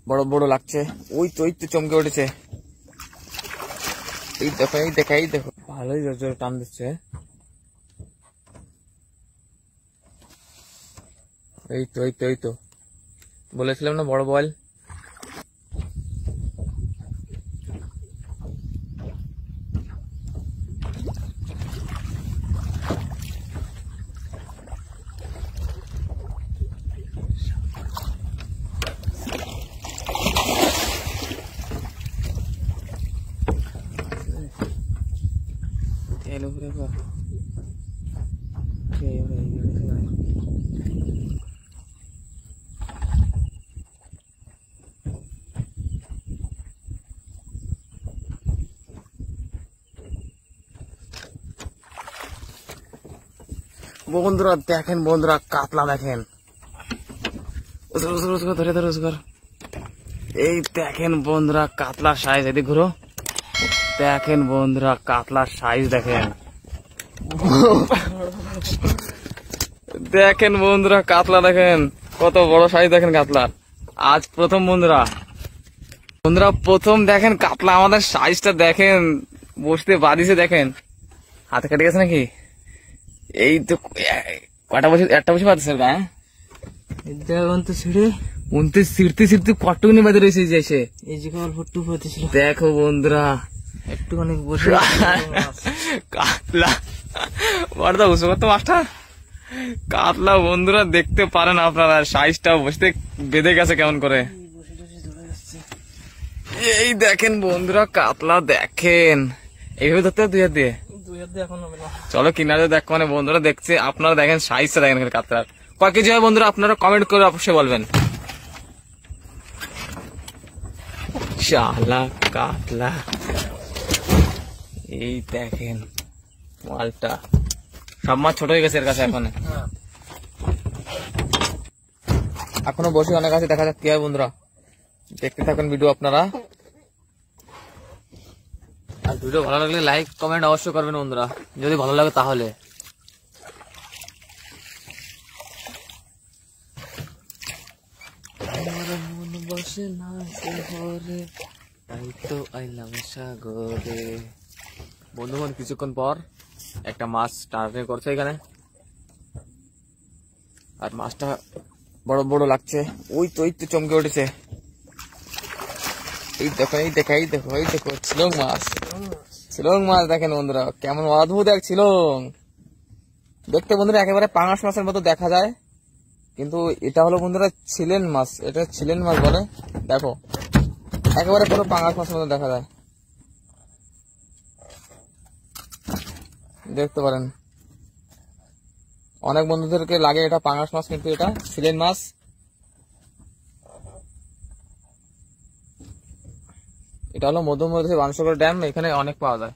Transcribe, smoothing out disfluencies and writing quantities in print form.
বড় বড় লাগছে। ওই তো চমকে উঠেছে। এই দেখো এই দেখো, ভালোই জোর জোর টান দিচ্ছে। এই তো বলেছিলাম না বড় বল। বন্ধুরা দেখেন, বন্ধুরা কাতলা দেখেন, ধরে ধরে। এই দেখেন বন্ধুরা কাতলা সাইজ, এদিকে ঘুরো। দেখেন বন্ধুরা কাতলার সাইজ দেখেন। দেখেন বন্ধুরা কাতলা দেখেন, কত বড় সাইজ দেখেন কাতলার। আজ প্রথম বন্ধুরা প্রথম দেখেন কাতলা, আমাদের সাইজটা দেখেন, বসতে বাদিছে দেখেন। হাতে কেটে গেছে নাকি? এই তো কটা বছর, একটা বছর বাদছে গায়ে ছিঁড়তে কটুকুনি বাদে রয়েছে যে এসে। এই যে দেখো বন্ধুরা একটুখানি বসে কাতলা বড়দা বুঝছো কত মাছটা কাতলা বন্ধুরা দেখতে পারেন আপনারা, সাইজটা বসতে বেঁধে গেছে কেমন করে। এই দেখেন বন্ধুরা কাতলা দেখেন, এইভাবে ধরতে দুই হাত দিয়ে। চলো কিনারে দেখো, মানে বন্ধুরা দেখছে, আপনারা দেখেন সাইজটা দেখেন কাতলার। কয় কেজি হয় বন্ধুরা আপনারা কমেন্ট করে অবশ্যই বলবেন। শালা কাতলা, এই দেখেন মালটা, সব মাছ ছোট হয়ে গেছে এর কাছে। এখনো বসে অনেক আছে, দেখা যাক কি হয় বন্ধুরা। দেখতে থাকেন ভিডিও আপনারা, আর ভিডিও ভালো লাগলে লাইক কমেন্ট অবশ্যই করবেন বন্ধুরা, যদি ভালো লাগে তাহলে। বসে না শহরে, তাই তো আইলাম সাগরে। বন্ধুগণ কিছুক্ষণ পর একটা মাছ টানাটানি করছে এখানে, আর মাছটা বড় বড় লাগছে। ওই তো চমকে উঠেছে। এই দেখো শিলং মাছ দেখেন বন্ধুরা, কেমন অদ্ভুত এক শিলং দেখতে বন্ধুরা, একেবারে পাঙাশ মাছের মতো দেখা যায়, কিন্তু এটা হলো বন্ধুরা ছিলেন মাছ, এটা ছিলেন মাছ বলে। দেখো একেবারে পুরো পাঙাশ মাছের মতো দেখা যায়, দেখতে পারেন। অনেক বন্ধুদেরকে লাগে এটা পাঙাশ মাছ, কিন্তু এটা ছিলেন মাছ। এটা হলো মধ্যমগ্রাম বাণসাগর ড্যাম, এখানে অনেক পাওয়া যায়।